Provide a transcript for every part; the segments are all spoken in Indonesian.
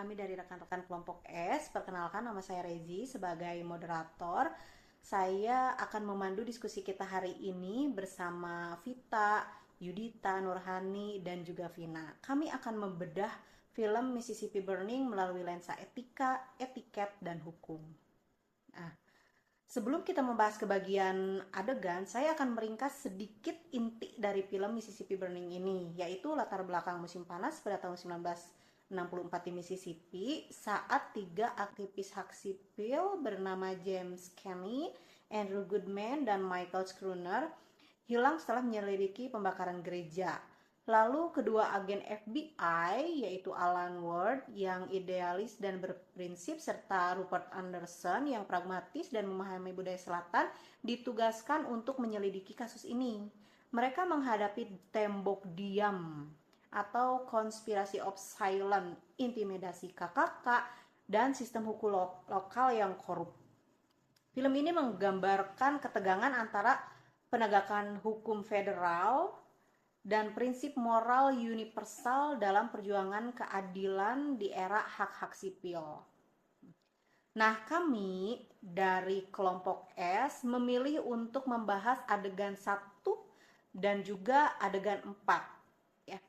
kami dari rekan-rekan kelompok S. Perkenalkan, nama saya Rezi sebagai moderator. Saya akan memandu diskusi kita hari ini bersama Vita, Yudita, Nurhani, dan juga Vina. Kami akan membedah film Mississippi Burning melalui lensa etika, etiket, dan hukum. Nah, sebelum kita membahas kebagian adegan, saya akan meringkas sedikit inti dari film Mississippi Burning ini, yaitu latar belakang musim panas pada tahun 1964 di Mississippi saat tiga aktivis hak sipil bernama James Kenney, Andrew Goodman, dan Michael Schooner hilang setelah menyelidiki pembakaran gereja. Lalu kedua agen FBI yaitu Alan Ward yang idealis dan berprinsip serta Rupert Anderson yang pragmatis dan memahami budaya selatan ditugaskan untuk menyelidiki kasus ini. Mereka menghadapi tembok diam atau konspirasi of silent, intimidasi KKK, dan sistem hukum lokal yang korup. Film ini menggambarkan ketegangan antara penegakan hukum federal dan prinsip moral universal dalam perjuangan keadilan di era hak-hak sipil. Nah, kami dari kelompok S memilih untuk membahas adegan 1 dan juga adegan 4. Ya.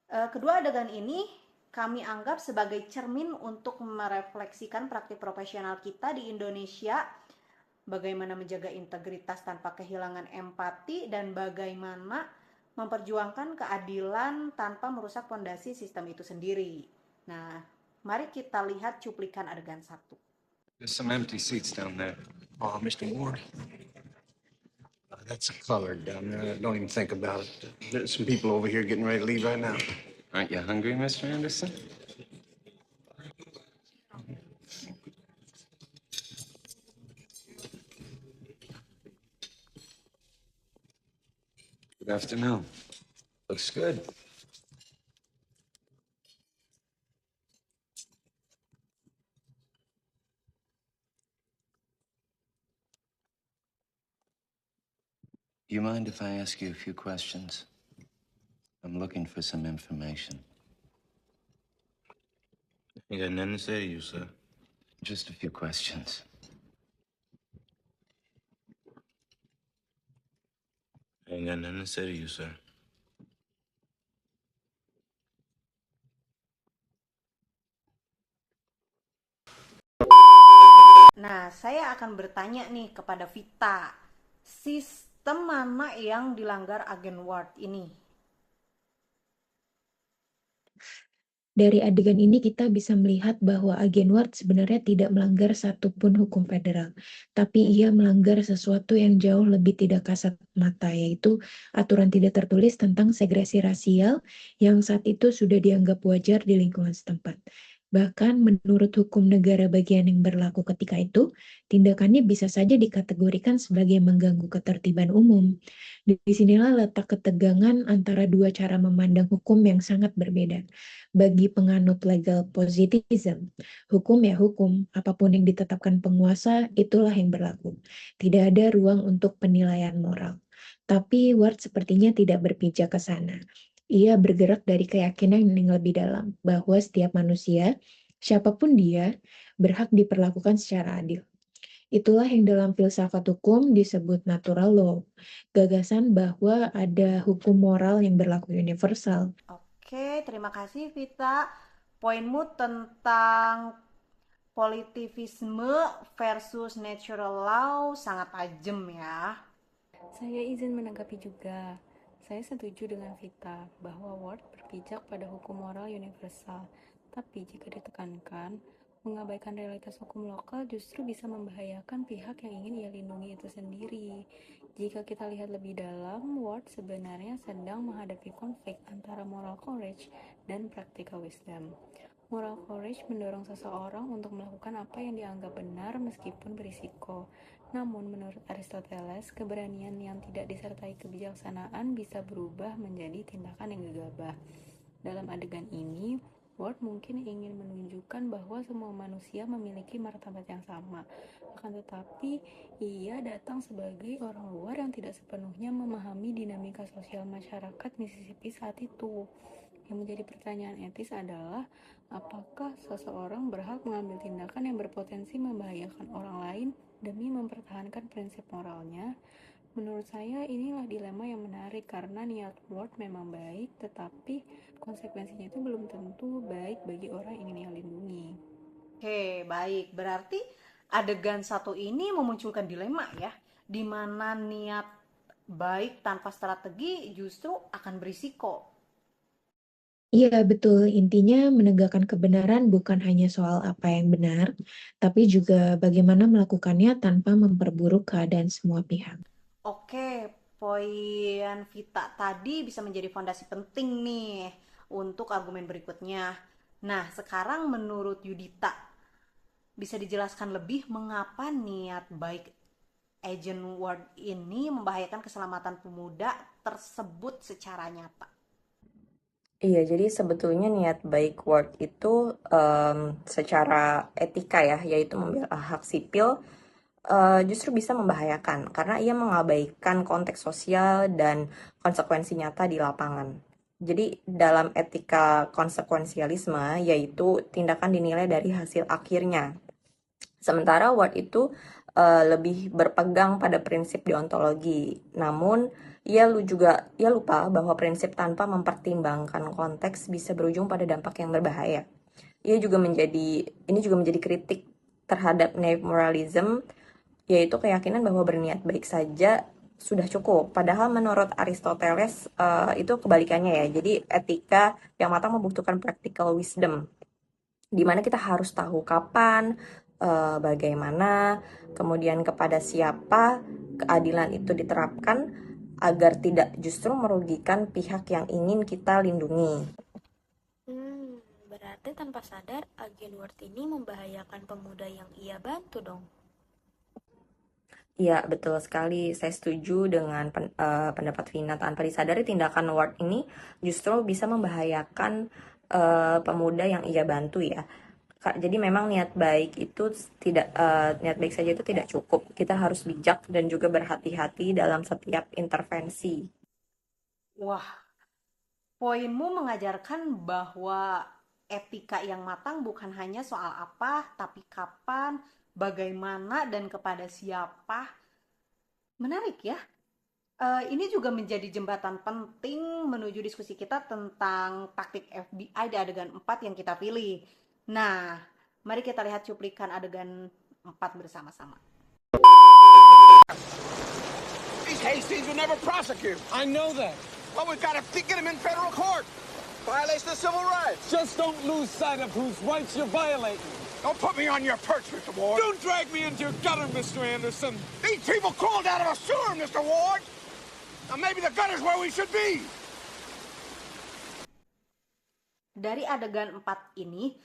Kedua adegan ini kami anggap sebagai cermin untuk merefleksikan praktik profesional kita di Indonesia, bagaimana menjaga integritas tanpa kehilangan empati, dan bagaimana memperjuangkan keadilan tanpa merusak fondasi sistem itu sendiri. Nah, mari kita lihat cuplikan adegan 1. There's some empty seats down there. Oh, Mr. Ward. That's a colored down there. Don't even think about it. There's some people over here getting ready to leave right now. Aren't you hungry, Mr. Anderson? Good afternoon. Looks good. Do you mind if I ask you a few questions? I'm looking for some information. Ain't got nothing to say to you, sir. Just a few questions. Ain't got nothing to say to you, sir. Nah, saya akan bertanya nih kepada Vita, sistem mana yang dilanggar agen Ward ini? Dari adegan ini kita bisa melihat bahwa agen Ward sebenarnya tidak melanggar satupun hukum federal, tapi ia melanggar sesuatu yang jauh lebih tidak kasat mata, yaitu aturan tidak tertulis tentang segresi rasial yang saat itu sudah dianggap wajar di lingkungan setempat. Bahkan menurut hukum negara bagian yang berlaku ketika itu, tindakannya bisa saja dikategorikan sebagai mengganggu ketertiban umum. Disinilah letak ketegangan antara dua cara memandang hukum yang sangat berbeda. Bagi penganut legal positivism, hukum ya hukum, apapun yang ditetapkan penguasa, itulah yang berlaku. Tidak ada ruang untuk penilaian moral. Tapi Ward sepertinya tidak berpijak ke sana. Ia bergerak dari keyakinan yang lebih dalam, bahwa setiap manusia, siapapun dia, berhak diperlakukan secara adil. Itulah yang dalam filsafat hukum disebut natural law, gagasan bahwa ada hukum moral yang berlaku universal. Oke, terima kasih Vita. Poinmu tentang positivisme versus natural law sangat tajam ya. Saya izin menanggapi juga. Saya setuju dengan Vita bahwa Ward berpijak pada hukum moral universal. Tapi jika ditekankan, mengabaikan realitas hukum lokal justru bisa membahayakan pihak yang ingin ia lindungi itu sendiri. Jika kita lihat lebih dalam, Ward sebenarnya sedang menghadapi konflik antara moral courage dan practical wisdom. Moral courage mendorong seseorang untuk melakukan apa yang dianggap benar meskipun berisiko. Namun menurut Aristoteles, keberanian yang tidak disertai kebijaksanaan bisa berubah menjadi tindakan yang gegabah. Dalam adegan ini, Ward mungkin ingin menunjukkan bahwa semua manusia memiliki martabat yang sama. Akan tetapi, ia datang sebagai orang luar yang tidak sepenuhnya memahami dinamika sosial masyarakat Mississippi saat itu. Yang menjadi pertanyaan etis adalah apakah seseorang berhak mengambil tindakan yang berpotensi membahayakan orang lain demi mempertahankan prinsip moralnya? Menurut saya inilah dilema yang menarik karena niat Ward memang baik, tetapi konsekuensinya itu belum tentu baik bagi orang yang ingin dia lindungi. Oke, baik. Berarti adegan satu ini memunculkan dilema ya, di mana niat baik tanpa strategi justru akan berisiko. Iya, betul. Intinya menegakkan kebenaran bukan hanya soal apa yang benar, tapi juga bagaimana melakukannya tanpa memperburuk keadaan semua pihak. Oke, poin Vita tadi bisa menjadi fondasi penting nih untuk argumen berikutnya. Nah, sekarang menurut Yudita, bisa dijelaskan lebih mengapa niat baik Agent Ward ini membahayakan keselamatan pemuda tersebut secara nyata? Iya, jadi sebetulnya niat baik Ward itu secara etika ya, yaitu membela hak sipil, justru bisa membahayakan karena ia mengabaikan konteks sosial dan konsekuensi nyata di lapangan. Jadi dalam etika konsekuensialisme, yaitu tindakan dinilai dari hasil akhirnya. Sementara Ward itu lebih berpegang pada prinsip deontologi. Namun, ia lupa bahwa prinsip tanpa mempertimbangkan konteks bisa berujung pada dampak yang berbahaya. Ini juga menjadi kritik terhadap naive moralism, yaitu keyakinan bahwa berniat baik saja sudah cukup. Padahal menurut Aristoteles itu kebalikannya ya. Jadi etika yang matang membutuhkan practical wisdom, di mana kita harus tahu kapan, bagaimana, kemudian kepada siapa keadilan itu diterapkan agar tidak justru merugikan pihak yang ingin kita lindungi. Berarti tanpa sadar agen Ward ini membahayakan pemuda yang ia bantu dong. Iya, betul sekali. Saya setuju dengan pendapat Vina. Tanpa disadari tindakan Ward ini justru bisa membahayakan pemuda yang ia bantu ya. Jadi memang niat baik saja itu tidak cukup. Kita harus bijak dan juga berhati-hati dalam setiap intervensi. Wah, poinmu mengajarkan bahwa etika yang matang bukan hanya soal apa, tapi kapan, bagaimana, dan kepada siapa. Menarik ya. Ini juga menjadi jembatan penting menuju diskusi kita tentang taktik FBI di adegan 4 yang kita pilih. Nah, mari kita lihat cuplikan adegan 4 bersama-sama. These Hastings will never prosecute. I know that. Well, we've got to get him in federal court. Violation of civil rights. Just don't lose sight of whose rights you're violating. Don't put me on your perch, Mr. Ward. Don't drag me into your gutter, Mr. Anderson. These people crawled out of a sewer, Mr. Ward. Now maybe the gutter's where we should be. Dari adegan 4 ini,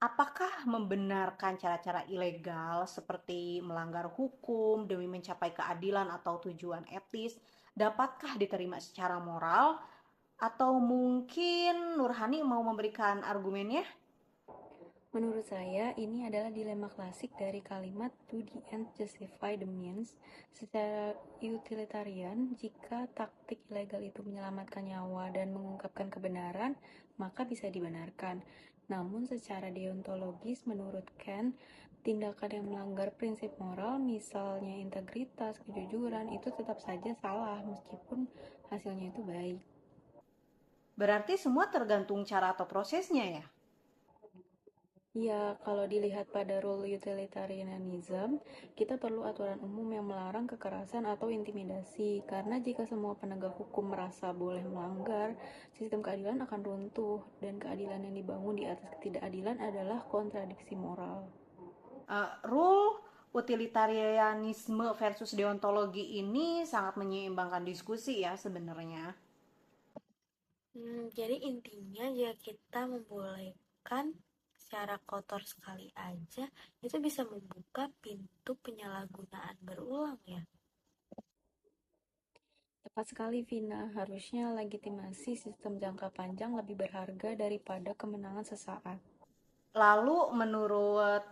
apakah membenarkan cara-cara ilegal seperti melanggar hukum demi mencapai keadilan atau tujuan etis dapatkah diterima secara moral? Atau mungkin Nurhani mau memberikan argumennya? Menurut saya, ini adalah dilema klasik dari kalimat "to the end justify the means". Secara utilitarian, jika taktik ilegal itu menyelamatkan nyawa dan mengungkapkan kebenaran, maka bisa dibenarkan. Namun secara deontologis, menurut Kant, tindakan yang melanggar prinsip moral, misalnya integritas, kejujuran, itu tetap saja salah meskipun hasilnya itu baik. Berarti semua tergantung cara atau prosesnya ya? Ya, kalau dilihat pada rule utilitarianism, kita perlu aturan umum yang melarang kekerasan atau intimidasi. Karena jika semua penegak hukum merasa boleh melanggar, sistem keadilan akan runtuh. Dan keadilan yang dibangun di atas ketidakadilan adalah kontradiksi moral. Rule utilitarianisme versus deontologi ini sangat menyeimbangkan diskusi ya sebenarnya. Jadi intinya jika kita membolehkan secara kotor sekali aja, itu bisa membuka pintu penyalahgunaan berulang ya. Tepat sekali, Vina. Harusnya legitimasi sistem jangka panjang lebih berharga daripada kemenangan sesaat. Lalu menurut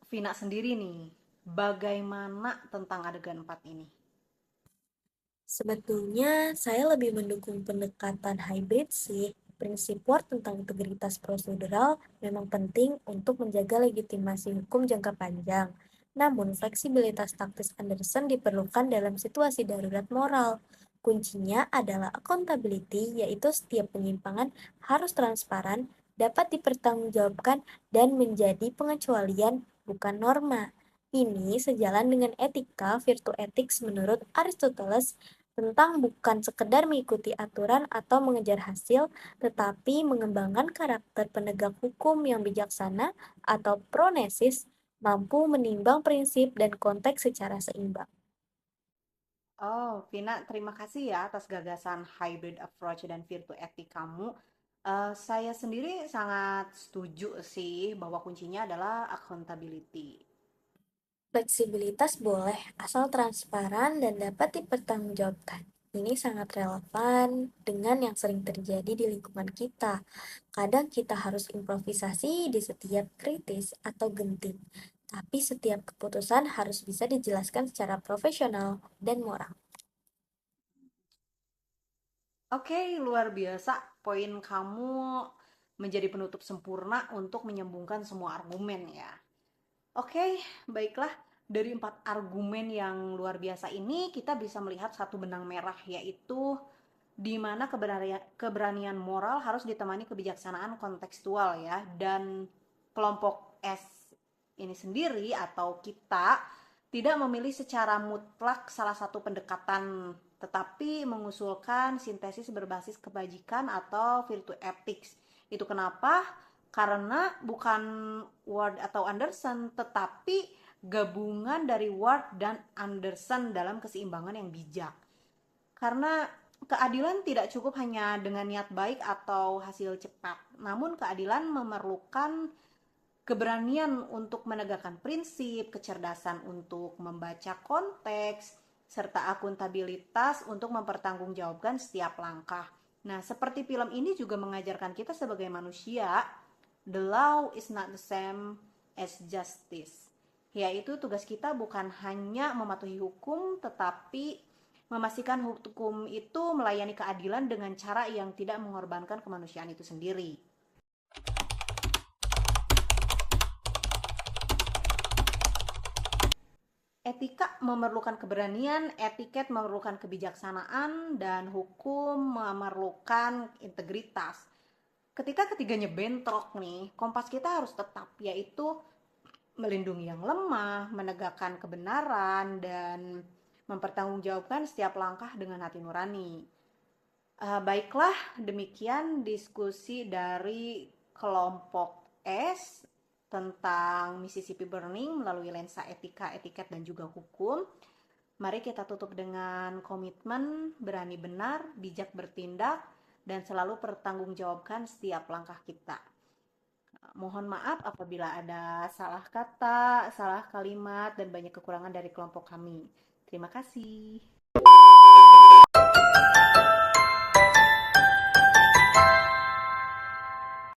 Vina sendiri nih, bagaimana tentang adegan 4 ini? Sebetulnya saya lebih mendukung pendekatan hybrid sih. Prinsip WARD tentang integritas prosedural memang penting untuk menjaga legitimasi hukum jangka panjang. Namun, fleksibilitas taktis Anderson diperlukan dalam situasi darurat moral. Kuncinya adalah accountability, yaitu setiap penyimpangan harus transparan, dapat dipertanggungjawabkan, dan menjadi pengecualian, bukan norma. Ini sejalan dengan etika virtue ethics menurut Aristoteles tentang bukan sekedar mengikuti aturan atau mengejar hasil, tetapi mengembangkan karakter penegak hukum yang bijaksana atau pronesis, mampu menimbang prinsip dan konteks secara seimbang. Oh, Vina, terima kasih ya atas gagasan hybrid approach dan virtue ethic kamu. Saya sendiri sangat setuju sih bahwa kuncinya adalah accountability. Fleksibilitas boleh, asal transparan dan dapat dipertanggungjawabkan. Ini sangat relevan dengan yang sering terjadi di lingkungan kita. Kadang kita harus improvisasi di setiap kritis atau genting, tapi setiap keputusan harus bisa dijelaskan secara profesional dan moral. Oke, luar biasa. Poin kamu menjadi penutup sempurna untuk menyambungkan semua argumen ya. Oke, baiklah. Dari 4 argumen yang luar biasa ini, kita bisa melihat satu benang merah, yaitu di mana keberanian moral harus ditemani kebijaksanaan kontekstual ya. Dan kelompok S ini sendiri atau kita tidak memilih secara mutlak salah satu pendekatan, tetapi mengusulkan sintesis berbasis kebajikan atau virtue ethics. Itu kenapa? Karena bukan Ward atau Anderson, tetapi gabungan dari Ward dan Anderson dalam keseimbangan yang bijak. Karena keadilan tidak cukup hanya dengan niat baik atau hasil cepat, namun keadilan memerlukan keberanian untuk menegakkan prinsip, kecerdasan untuk membaca konteks, serta akuntabilitas untuk mempertanggungjawabkan setiap langkah. Nah, seperti film ini juga mengajarkan kita sebagai manusia, the law is not the same as justice. Yaitu tugas kita bukan hanya mematuhi hukum, tetapi memastikan hukum itu melayani keadilan dengan cara yang tidak mengorbankan kemanusiaan itu sendiri. Etika memerlukan keberanian, etiket memerlukan kebijaksanaan, dan hukum memerlukan integritas. Ketika ketiganya bentrok nih, kompas kita harus tetap, yaitu melindungi yang lemah, menegakkan kebenaran, dan mempertanggungjawabkan setiap langkah dengan hati nurani. Baiklah, demikian diskusi dari kelompok S tentang Mississippi Burning melalui lensa etika, etiket, dan juga hukum. Mari kita tutup dengan komitmen berani benar, bijak bertindak, dan selalu pertanggungjawabkan setiap langkah kita. Mohon maaf apabila ada salah kata, salah kalimat, dan banyak kekurangan dari kelompok kami. Terima kasih.